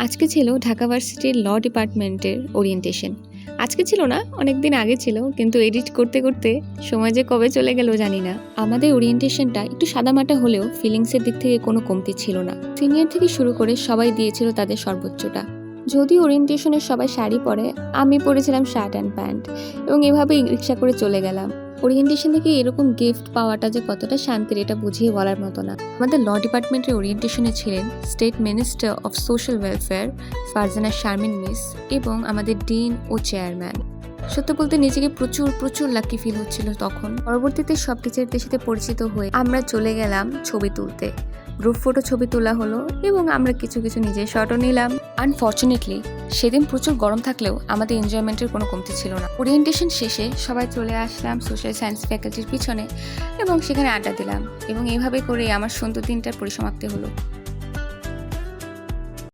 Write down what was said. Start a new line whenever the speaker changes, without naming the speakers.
আজকে ছিল ঢাকা ভার্সিটির ল ডিপার্টমেন্টের ওরিয়েন্টেশন। আজকে ছিল না, অনেকদিন আগে ছিল, কিন্তু এডিট করতে করতে সময় যে কবে চলে গেল জানি না। আমাদের ওরিয়েন্টেশনটা একটু সাদামাটা হলেও ফিলিংসের দিক থেকে কোনো কমতি ছিল না। সিনিয়র থেকে শুরু করে সবাই দিয়েছিল তাদের সর্বোচ্চটা। যদি ওরিয়েন্টেশনের সবাই শাড়ি পরে, আমি পরেছিলাম শার্ট অ্যান্ড প্যান্ট, এবং এভাবেই রিক্সা করে চলে গেলাম। ওরিয়েন্টেশন থেকে এরকম গিফট পাওয়াটা যে কতটা শান্তির, এটা বুঝিয়ে বলার মতো না। আমাদের ল ডিপার্টমেন্টের ওরিয়েন্টেশনে ছিলেন state minister of social welfare Farzana Sharmin miss এবং আমাদের ডিন ও চেয়ারম্যান। সত্য বলতে নিজেকে প্রচুর প্রচুর লাকি ফিল হচ্ছিল তখন। পরবর্তীতে সব টিচারদের সাথে পরিচিত হয়ে আমরা চলে গেলাম ছবি তুলতে। গ্রুপ ফটো ছবি তোলা হলো এবং আমরা কিছু কিছু নিজের শটও নিলাম। আনফর্চুনেটলি সেদিন প্রচুর গরম থাকলেও আমাদের এনজয়মেন্টের কোনো কমতি ছিল না। ওরিয়েন্টেশন শেষে সবাই চলে আসলাম সোশ্যাল সায়েন্স ফ্যাকাল্টির পিছনে এবং সেখানে আড্ডা দিলাম, এবং এইভাবে করে আমার সুন্দর দিনটার পরিসমাপ্তি হলো।